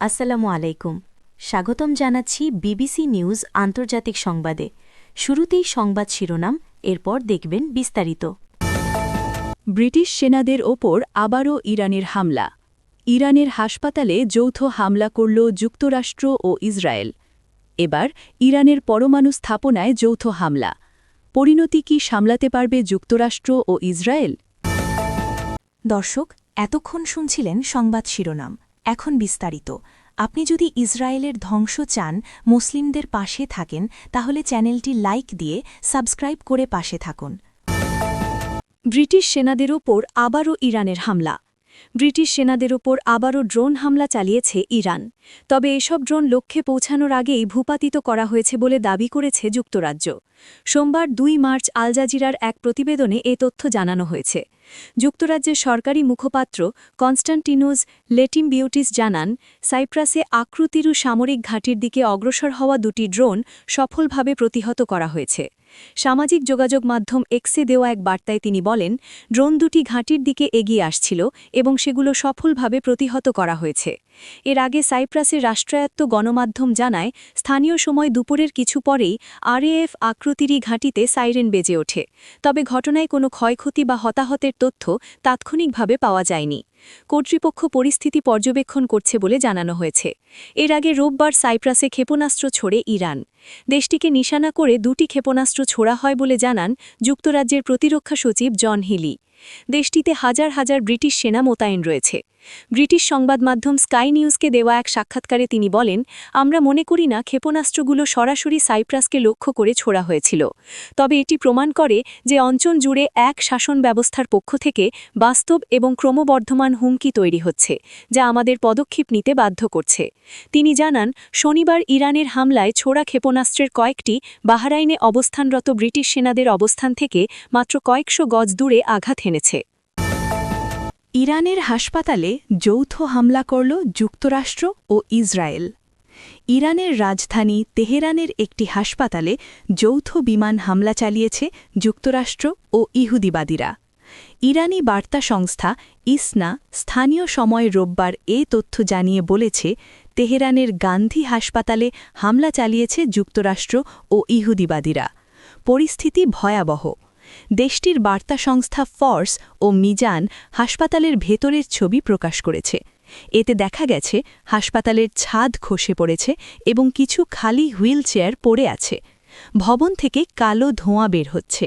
আসসালামু আলাইকুম। স্বাগতম জানাচ্ছি বিবিসি নিউজ আন্তর্জাতিক সংবাদে। শুরুতেই সংবাদ শিরোনাম, এরপর দেখবেন বিস্তারিত। ব্রিটিশ সেনাদের ওপর আবারও ইরানের হামলা। ইরানের হাসপাতালে যৌথ হামলা করল যুক্তরাষ্ট্র ও ইসরায়েল। এবার ইরানের পরমাণু স্থাপনায় যৌথ হামলা। পরিণতি কি সামলাতে পারবে যুক্তরাষ্ট্র ও ইসরায়েল? দর্শক, এতক্ষণ শুনছিলেন সংবাদ শিরোনাম। এখন বিস্তারিত। আপনি যদি ইসরায়েলের ধ্বংস চান, মুসলিমদের পাশে থাকেন, তাহলে চ্যানেলটি লাইক দিয়ে সাবস্ক্রাইব করে পাশে থাকুন। ব্রিটিশ সেনাদের ওপর আবারও ইরানের হামলা। ব্রিটিশ সেনাদের ওপর আবারও ড্রোন হামলা চালিয়েছে ইরান। তবে এসব ড্রোন লক্ষ্যে পৌঁছানোর আগেই ভূপাতিত করা হয়েছে বলে দাবি করেছে যুক্তরাজ্য। সোমবার ২ মার্চ আল জাজিরার এক প্রতিবেদনে এ তথ্য জানানো হয়েছে। যুক্তরাজ্যের সরকারি মুখপাত্র কনস্টান্টিনোস লেটিমবিউটিস জানান, সাইপ্রাসে আক্রুতিরু সামরিক ঘাঁটির দিকে অগ্রসর হওয়া দুটি ড্রোন সফলভাবে প্রতিহত করা হয়েছে। সামাজিক যোগাযোগ মাধ্যম এক্সে দেওয়া এক বার্তায় তিনি বলেন, ড্রোন দুটি ঘাঁটির দিকে এগিয়ে আসছিল এবং সেগুলো সফলভাবে প্রতিহত করা হয়েছে। এর আগে সাইপ্রাসের রাষ্ট্রায়ত্ত গণমাধ্যম জানায়, স্থানীয় সময় দুপুরের কিছু পরেই আরএএফ আক্রুতিরি ঘাঁটিতে সাইরেন বেজে ওঠে। তবে ঘটনায় কোনো ক্ষয়ক্ষতি বা হতাহতের তথ্য তাৎক্ষণিকভাবে পাওয়া যায়নি। কর্তৃপক্ষ পরিস্থিতি পর্যবেক্ষণ করছে বলে জানানো হয়েছে। এর আগে রোববার সাইপ্রাসে ক্ষেপণাস্ত্র ছোড়ে ইরান। দেশটিকে নিশানা করে দুটি ক্ষেপণাস্ত্র ছোড়া হয় বলে জানান যুক্তরাজ্যের প্রতিরক্ষা সচিব জন হিলি। দেশটিতে হাজার হাজার ব্রিটিশ সেনা মোতায়েন রয়েছে। ব্রিটিশ সংবাদ মাধ্যম স্কাই নিউজকে দেওয়া এক সাক্ষাৎকারে তিনি বলেন, আমরা মনে করি না ক্ষেপণাস্ত্রগুলো সরাসরি সাইপ্রাসকে লক্ষ্য করে ছোড়া হয়েছিল। তবে এটি প্রমাণ করে যে অঞ্চল জুড়ে এক শাসন ব্যবস্থার পক্ষ থেকে বাস্তব এবং ক্রমবর্ধমান হুমকি তৈরি হচ্ছে, যা আমাদের পদক্ষেপ নিতে বাধ্য করছে। তিনি জানান, শনিবার ইরানের হামলায় ছোড়া ক্ষেপণাস্ত্রের কয়েকটি বাহরাইনে অবস্থানরত ব্রিটিশ সেনাদের অবস্থান থেকে মাত্র কয়েকশো গজ দূরে আঘাত হেনেছে। ইরানের হাসপাতালে যৌথ হামলা করল যুক্তরাষ্ট্র ও ইসরায়েল। ইরানের রাজধানী তেহরানের একটি হাসপাতালে যৌথ বিমান হামলা চালিয়েছে যুক্তরাষ্ট্র ও ইহুদিবাদীরা। ইরানি বার্তা সংস্থা ইসনা স্থানীয় সময় রোববার এ তথ্য জানিয়ে বলেছে, তেহরানের গান্ধী হাসপাতালে হামলা চালিয়েছে যুক্তরাষ্ট্র ও ইহুদিবাদীরা। পরিস্থিতি ভয়াবহ। দেশটির বার্তা সংস্থা ফর্স ও মিজান হাসপাতালের ভেতরের ছবি প্রকাশ করেছে। এতে দেখা গেছে হাসপাতালের ছাদ খসে পড়েছে এবং কিছু খালি হুইল চেয়ার পড়ে আছে। ভবন থেকে কালো ধোঁয়া বের হচ্ছে।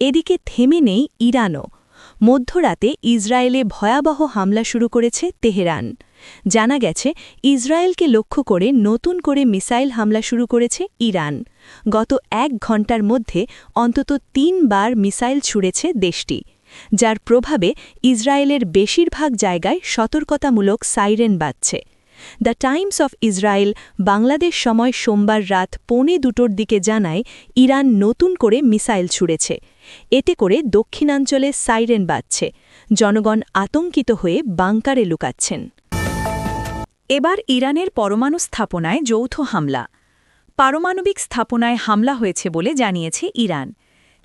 এদিকে থেমে নেই ইরানও। মধ্যরাতে ইসরায়েলে ভয়াবহ হামলা শুরু করেছে তেহরান। জানা গেছে, ইসরায়েলকে লক্ষ্য করে নতুন করে মিসাইল হামলা শুরু করেছে ইরান। গত ১ ঘণ্টার মধ্যে অন্তত ৩ বার মিসাইল ছুড়েছে দেশটি, যার প্রভাবে ইসরায়েলের বেশিরভাগ জায়গায় সতর্কতামূলক সাইরেন বাজছে। The Times of Israel Bangladesh সময় সোমবার রাত 1:45টার দিকে জানায়, ইরান নতুন করে মিসাইল ছুড়েছে। এতে করে দক্ষিণাঞ্চলে সাইরেন বাজছে। জনগণ আতঙ্কিত হয়ে বাংকারে লুকাচ্ছেন। এবার ইরানের পরমাণু স্থাপনায় যৌথ হামলা। পারমাণবিক স্থাপনায় হামলা হয়েছে বলে জানিয়েছে ইরান।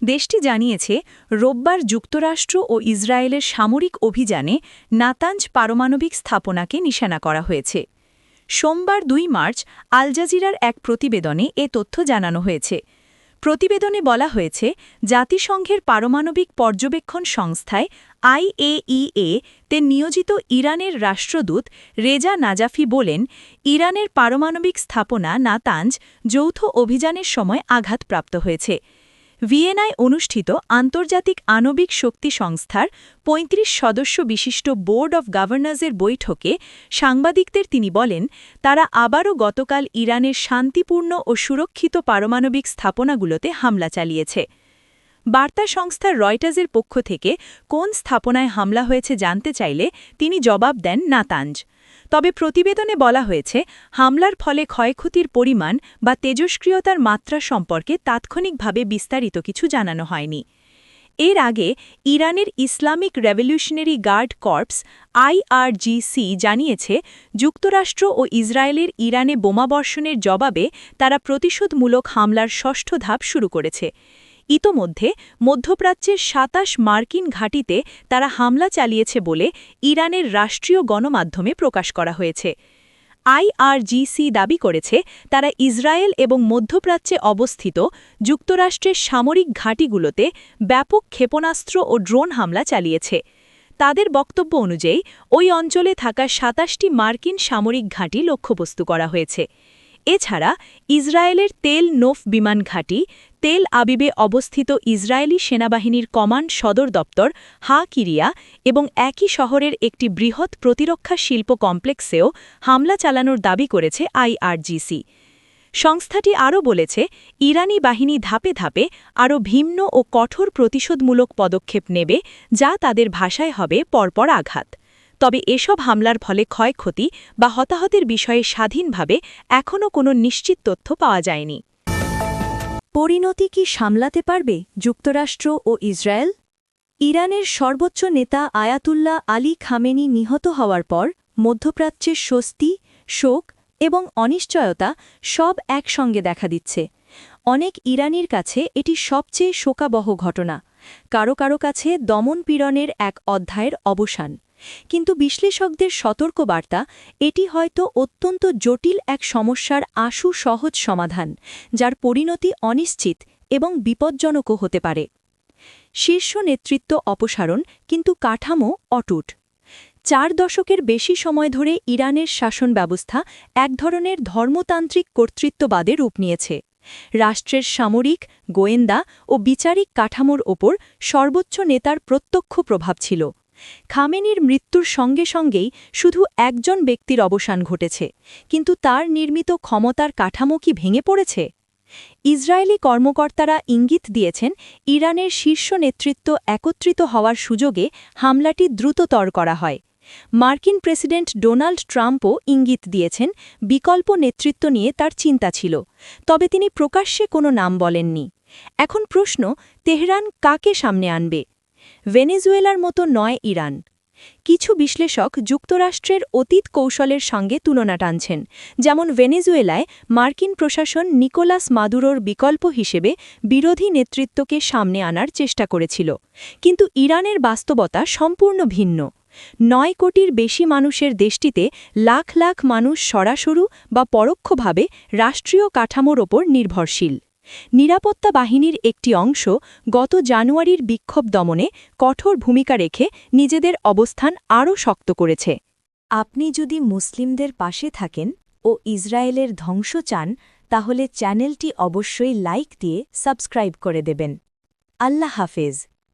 দেশটি জানিয়েছে, রোববার যুক্তরাষ্ট্র ও ইসরায়েলের সামরিক অভিযানে নাতাঞ্জ পারমাণবিক স্থাপনাকে নিশানা করা হয়েছে। সোমবার ২ মার্চ আল জাজিরার এক প্রতিবেদনে এ তথ্য জানানো হয়েছে। প্রতিবেদনে বলা হয়েছে, জাতিসংঘের পারমাণবিক পর্যবেক্ষণ সংস্থায় IAEA তে নিয়োজিত ইরানের রাষ্ট্রদূত রেজা নাজাফি বলেন, ইরানের পারমাণবিক স্থাপনা নাতাঞ্জ যৌথ অভিযানের সময় আঘাতপ্রাপ্ত হয়েছে। ভিয়েনায় অনুষ্ঠিত আন্তর্জাতিক আণবিক শক্তি সংস্থার ৩৫ সদস্য বিশিষ্ট বোর্ড অব গভর্নর্সের বৈঠকে সাংবাদিকদের তিনি বলেন, তারা আবারও গতকাল ইরানের শান্তিপূর্ণ ও সুরক্ষিত পারমাণবিক স্থাপনাগুলোতে হামলা চালিয়েছে। বার্তা সংস্থার রয়টার্সের পক্ষ থেকে কোন স্থাপনায় হামলা হয়েছে জানতে চাইলে তিনি জবাব দেন নাতাঞ্জ। তবে প্রতিবেদনে বলা হয়েছে, হামলার ফলে ক্ষয়ক্ষতির পরিমাণ বা তেজস্ক্রিয়তার মাত্রা সম্পর্কে তাৎক্ষণিকভাবে বিস্তারিত কিছু জানানো হয়নি। এর আগে ইরানের Islamic Revolutionary Guard Corps IRGC জানিয়েছে, যুক্তরাষ্ট্র ও ইসরায়েলের ইরানে বোমাবর্ষণের জবাবে তারা প্রতিশোধমূলক হামলার ষষ্ঠ ধাপ শুরু করেছে। ইতোমধ্যে মধ্যপ্রাচ্যের ২৭ মার্কিন ঘাঁটিতে তারা হামলা চালিয়েছে বলে ইরানের রাষ্ট্রীয় গণমাধ্যমে প্রকাশ করা হয়েছে। আইআরজিসি দাবি করেছে তারা ইসরায়েল এবং মধ্যপ্রাচ্যে অবস্থিত যুক্তরাষ্ট্রের সামরিক ঘাঁটিগুলোতে ব্যাপক ক্ষেপণাস্ত্র ও ড্রোন হামলা চালিয়েছে। তাদের বক্তব্য অনুযায়ী ওই অঞ্চলে থাকা ২৭টি মার্কিন সামরিক ঘাঁটি লক্ষ্যবস্তু করা হয়েছে। এছাড়া ইসরায়েলের তেল নোফ বিমান ঘাঁটি, তেল আবিবে অবস্থিত ইসরায়েলি সেনাবাহিনীর কমান্ড সদর দপ্তর হা কিরিয়া এবং একই শহরের একটি বৃহৎ প্রতিরক্ষা শিল্প কমপ্লেক্সেও হামলা চালানোর দাবি করেছে আইআরজিসি। সংস্থাটি আরও বলেছে, ইরানি বাহিনী ধাপে ধাপে আরও ভিন্ন ও কঠোর প্রতিশোধমূলক পদক্ষেপ নেবে, যা তাদের ভাষায় হবে পরপর আঘাত। তবে এসব হামলার ফলে ক্ষয়ক্ষতি বা হতাহতের বিষয়ে স্বাধীনভাবে এখনও কোনো নিশ্চিত তথ্য পাওয়া যায়নি। পরিণতি কি সামলাতে পারবে যুক্তরাষ্ট্র ও ইসরায়েল? ইরানের সর্বোচ্চ নেতা আয়াতুল্লাহ আলী খামেনি নিহত হওয়ার পর মধ্যপ্রাচ্যের স্বস্তি, শোক এবং অনিশ্চয়তা সব একসঙ্গে দেখা দিচ্ছে। অনেক ইরানির কাছে এটি সবচেয়ে শোকাবহ ঘটনা, কারো কারো কাছে দমনপীড়নের এক অধ্যায়ের অবসান। কিন্তু বিশ্লেষকদের সতর্কবার্তা, এটি হয়তো অত্যন্ত জটিল এক সমস্যার আশু সহজ সমাধান, যার পরিণতি অনিশ্চিত এবং বিপজ্জনকও হতে পারে। শীর্ষ নেতৃত্ব অপসারণ, কিন্তু কাঠামো অটুট। ৪ দশকের বেশি সময় ধরে ইরানের শাসন ব্যবস্থা এক ধরনের ধর্মতান্ত্রিক কর্তৃত্ববাদে রূপ নিয়েছে। রাষ্ট্রের সামরিক, গোয়েন্দা ও বিচারিক কাঠামোর ওপর সর্বোচ্চ নেতার প্রত্যক্ষ প্রভাব ছিল। খামেনির মৃত্যুর সঙ্গে সঙ্গেই শুধু একজন ব্যক্তির অবসান ঘটেছে, কিন্তু তার নির্মিত ক্ষমতার কাঠামো কি ভেঙে পড়েছে? ইসরায়েলি কর্মকর্তারা ইঙ্গিত দিয়েছেন, ইরানের শীর্ষ নেতৃত্ব একত্রিত হওয়ার সুযোগে হামলাটি দ্রুততর করা হয়। মার্কিন প্রেসিডেন্ট ডোনাল্ড ট্রাম্পও ইঙ্গিত দিয়েছেন, বিকল্প নেতৃত্ব নিয়ে তার চিন্তা ছিল, তবে তিনি প্রকাশ্যে কোনো নাম বলেননি। এখন প্রশ্ন, তেহরান কাকে সামনে আনবে? ভেনেজুয়েলার মতো নয় ইরান। কিছু বিশ্লেষক যুক্তরাষ্ট্রের অতীত কৌশলের সঙ্গে তুলনা টানছেন, যেমন ভেনেজুয়েলায় মার্কিন প্রশাসন নিকোলাস মাদুরোর বিকল্প হিসেবে বিরোধী নেতৃত্বকে সামনে আনার চেষ্টা করেছিল। কিন্তু ইরানের বাস্তবতা সম্পূর্ণ ভিন্ন। ৯ কোটির বেশি মানুষের দেশটিতে লাখ লাখ মানুষ সরাসরি বা পরোক্ষভাবে রাষ্ট্রীয় কাঠামোর ওপর নির্ভরশীল। নিরাপত্তা বাহিনীর একটি অংশ গত জানুয়ারির বিক্ষোভ দমনে কঠোর ভূমিকা রেখে নিজেদের অবস্থান আরও শক্ত করেছে। আপনি যদি মুসলিমদের পাশে থাকেন ও ইসরায়েলের ধ্বংস চান, তাহলে চ্যানেলটি অবশ্যই লাইক দিয়ে সাবস্ক্রাইব করে দেবেন। আল্লাহ হাফেজ।